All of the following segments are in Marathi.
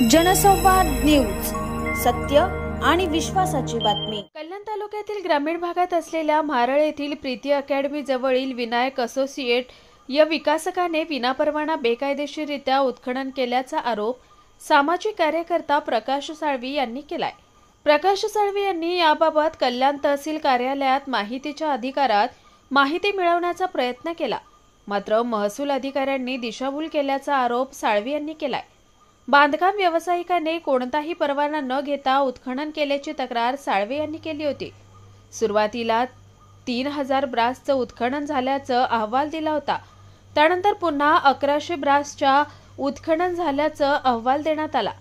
जनसंवाद न्यूज, सत्य आणि विश्वासाची बातमी। कल्याण तालुक्यातील ग्रामीण भागात असलेल्या म्हारळ येथील प्रीती अकॅडमी जवळील विनायक असोसिएट या विकासकाने विनापरवाना बेकायदेशीररित्या उत्खनन केल्याचा आरोप सामाजिक कार्यकर्ता प्रकाश साळवी यांनी केलाय। प्रकाश साळवी यांनी याबाबत कल्याण तहसील कार्यालयात माहितीच्या अधिकारात माहिती मिळवण्याचा प्रयत्न केला, मात्र महसूल अधिकाऱ्यांनी दिशाभूल केल्याचा आरोप साळवी यांनी केलाय। बांधकाम व्यावसायिकाने कोणताही परवाना न घेता उत्खनन केल्याची तक्रार साळवे यांनी केली होती। सुरुवातीला 3000 ब्रासचं उत्खनन झाल्याचा अहवाल दिला होता, त्यानंतर पुन्हा 1100 ब्रासच्या उत्खनन झाल्याचा अहवाल देण्यात आला।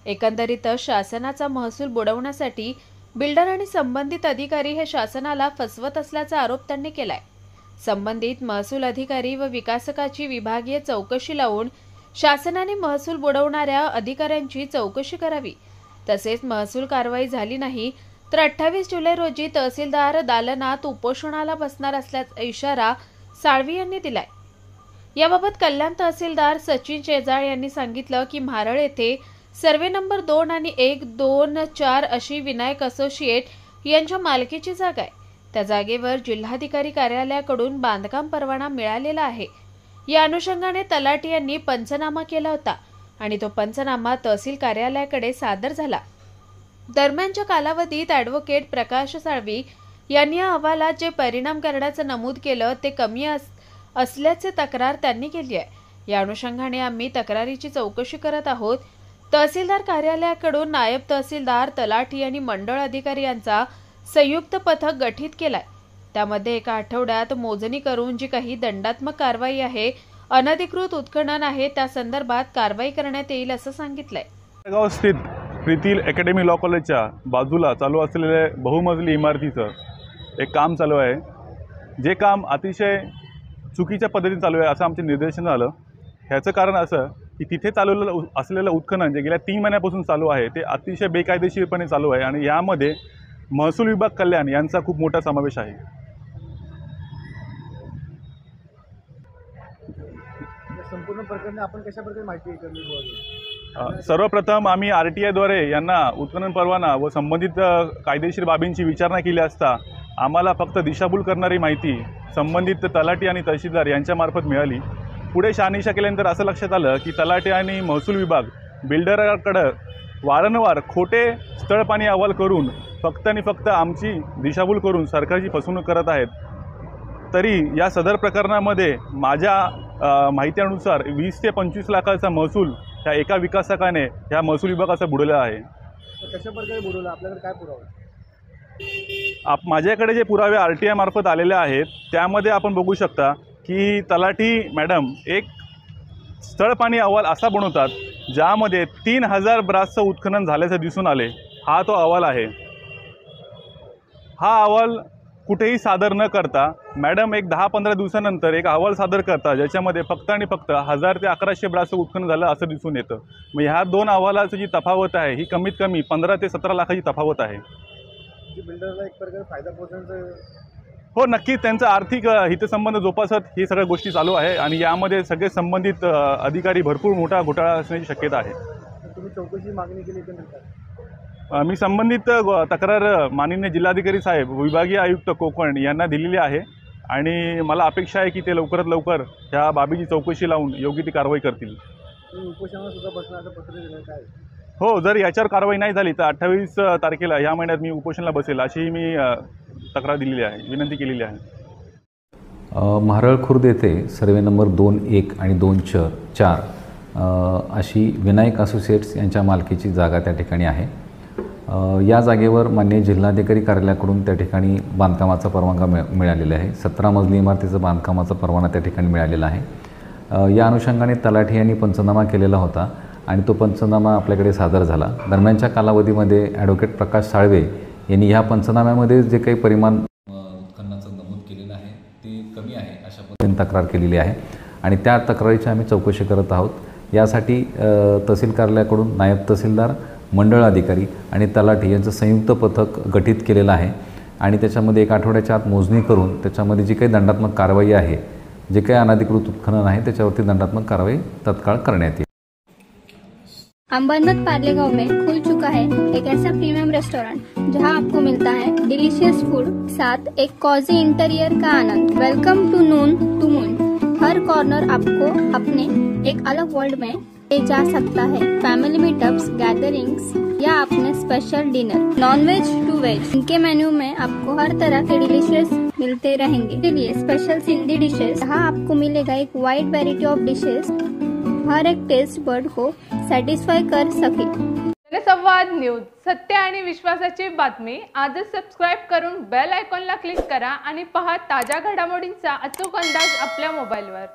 एकंदरीत शासनाचा महसूल बुडवण्यासाठी बिल्डर आणि संबंधित अधिकारी हे शासनाला फसवत असल्याचा आरोप त्यांनी केलाय। संबंधित महसूल अधिकारी व विकासकाची विभागीय चौकशी लावून शासनाने महसूल बुडवणाऱ्या अधिकाऱ्यांची चौकशी करावी, तसेच महसूल कारवाई झाली नाही तर 28 जुलै रोजी तहसीलदार दालनात उपोषणाला बसणार असल्याचा इशारा साळवी यांनी दिलाय। याबाबत कल्याण तहसीलदार सचिन शेजाळ यांनी सांगितलं की म्हारळ येथे सर्वे नंबर 2 आणि 1, 2, 4 अशी विनायक असोसिएट यांच्या मालकीची जागा आहे। त्या जागेवर जिल्हाधिकारी कार्यालयाकडून बांधकाम परवाना मिळालेला आहे। या अनुषंगाने तलाठी यांनी पंचनामा केला होता आणि तो पंचनामा तहसील कार्यालयाकडे सादर झाला। दरम्यानच्या कालावधीत ॲडव्होकेट प्रकाश साळवी यांनी या अहवालात जे परिणाम करण्याचं नमूद केलं ते कमी असल्याचे तक्रार त्यांनी केली आहे। या अनुषंगाने आम्ही तक्रारीची चौकशी करत आहोत। तहसीलदार कार्यालयाकडून नायब तहसीलदार, तलाठी आणि मंडळ अधिकारी यांचा संयुक्त पथक गठीत केलाय। त्यामध्ये एका आठवड्यात मोजणी करून जी काही दंडात्मक कारवाई आहे, अनधिकृत उत्खनन आहे, त्या संदर्भात कारवाई करण्यात येईल असं सांगितलंय। गाव स्थित प्रीती अकॅडमी लॉ कॉलेजच्या बाजूला चालू असलेले बहुमजली इमारतीचं एक काम चालू आहे। जे काम अतिशय चुकीच्या पद्धतीने चालू आहे असं आमचे निर्देशन आलं। ह्याचं कारण असं की तिथे चालू असलेलं उत्खनन जे गेल्या 3 महिन्यापासून चालू आहे ते अतिशय बेकायदेशीरपणे चालू आहे आणि यामध्ये महसूल विभाग कल्याण यांचा खूप मोठा समावेश आहे। संपूर्ण प्रकरणी आपण कशा प्रकारे माहिती घेतली? सर्वप्रथम आम्ही RTI द्वारे यांना उत्खनन परवाना व संबंधित कायदेशीर बाबींची विचारणा केली असता आम्हाला फक्त दिशाभूल करणारी माहिती संबंधित तलाठी आणि तहसीलदार यांच्यामार्फत मिळाली। पुढे शहानिशा केल्यानंतर असं लक्षात आलं की तलाठी आणि महसूल विभाग बिल्डरकडे वारंवार खोटे स्थळपाणी अहवाल करून फक्त आणि फक्त आमची दिशाभूल करून सरकारची फसवणूक करत आहेत। तरी या सदर प्रकरणामध्ये माझ्या माहितीनुसार 20 ते 25 लाखाचा महसूल ह्या एका विकासकाने ह्या महसूल विभागाचा बुडवला आहे। कशा प्रकारे बुडवला? आपल्याकडे काय पुरावा? माझ्याकडे जे पुरावे RTI मार्फत आलेले आहेत त्यामध्ये आपण बघू शकता की तलाठी मॅडम एक स्थळपाणी अहवाल असा बनवतात ज्यामध्ये 3000 ब्रासचं उत्खनन झाल्याचं दिसून आले। हा तो अहवाल आहे। हा अहवाल कुठेही सादर न करता मॅडम एक 10-15 दिवसानंतर एक अहवाल सादर करतात ज्याच्यामध्ये फक्त आणि फक्त 1000 ते 1100 ब्रासचं उत्खनन झालं असं दिसून येतं। मग ह्या दोन अहवालाची जी तफावत आहे ही कमीत कमी 15 ते 17 लाखाची तफावत आहे। बिल्डरला एक प्रकारे फायदा पोहोचण्याचं हो, नक्की त्यांचा आर्थिक हितसंबंध जोपासत ही सगळ्या गोष्टी चालू आहे आणि यामध्ये सगळे संबंधित अधिकारी भरपूर मोठा घोटाळा असण्याची शक्यता आहे। तुम्ही चौकशी मागणी केली तर? मी संबंधित तक्रार माननीय जिल्हाधिकारी साहेब, विभागीय आयुक्त कोकण यांना दिलेली आहे आणि मला अपेक्षा आहे की ते लवकरात लवकर ह्या बाबीची चौकशी लावून योग्य ती कारवाई करतील। उपोषणाला सुद्धा बसण्याचं पत्र दिलं काय? हो, जर याच्यावर कारवाई नाही झाली तर 28 तारखेला ह्या महिन्यात मी उपोषणाला बसेल अशी मी तक्रार दिलेली आहे, विनंती केलेली आहे। म्हारळ खुर्द येथे सर्वे नंबर 2, 1 आणि 2, 4 अशी विनायक असोसिएट्स यांच्या मालकीची जागा त्या ठिकाणी आहे। या जागेवर माननीय जिल्हाधिकारी कार्यालयाकडून त्या ठिकाणी बांधकामाचा परवाना मिळालेला आहे। 17 मजली इमारतीचं बांधकामाचा परवाना त्या ठिकाणी मिळालेला आहे। या अनुषंगाने तलाठी यांनी पंचनामा केलेला होता आणि तो पंचनामा आपल्याकडे सादर झाला। दरम्यानच्या कालावधीमध्ये ॲडव्होकेट प्रकाश साळवे यांनी ह्या पंचनाम्यामध्ये जे काही परिमाण उत्खननाचं नमूद केलेलं आहे ते कमी आहे अशा पद्धतीने तक्रार केलेली आहे आणि त्या तक्रारीची आम्ही चौकशी करत आहोत। यासाठी तहसील कार्यालयाकडून नायब तहसीलदार, मंडळ अधिकारी आणि तलाठी यांचं संयुक्त पथक गठीत केलेलं आहे आणि त्याच्यामध्ये एक आठवड्याच्या आत मोजणी करून त्याच्यामध्ये जी काही दंडात्मक कारवाई आहे, जे काही अनधिकृत उत्खनन आहे त्याच्यावरती दंडात्मक कारवाई तत्काळ करण्यात येईल। अंबरनाथ पार्लेगांव में खुल चुका है एक ऐसा प्रीमियम रेस्टोरेंट जहां आपको मिलता है डिलीशियस फूड, साथ एक कॉजी इंटीरियर का आनंद। Welcome to Noon to Moon. हर कॉर्नर आपको अपने एक अलग वर्ल्ड में ले जा सकता है। फैमिली मीटअप्स, गैदरिंग्स या अपने special dinner, non veg to veg, इनके मेन्यू में आपको हर तरह के डिलीशियस मिलते रहेंगे। इसलिए स्पेशल सिंधी डिशेस, यहाँ आपको मिलेगा एक वाइड वैरायटी ऑफ डिशेस, हर एक टेस्ट बर्ड को सॅटिस्फाय कर सके। जनसंवाद न्यूज, सत्य आणि विश्वासाची बातमी। आजच सबस्क्राईब करून बेल आयकॉनला क्लिक करा आणि पहा ताज्या घडामोडींचा अचूक अंदाज आपल्या मोबाईलवर।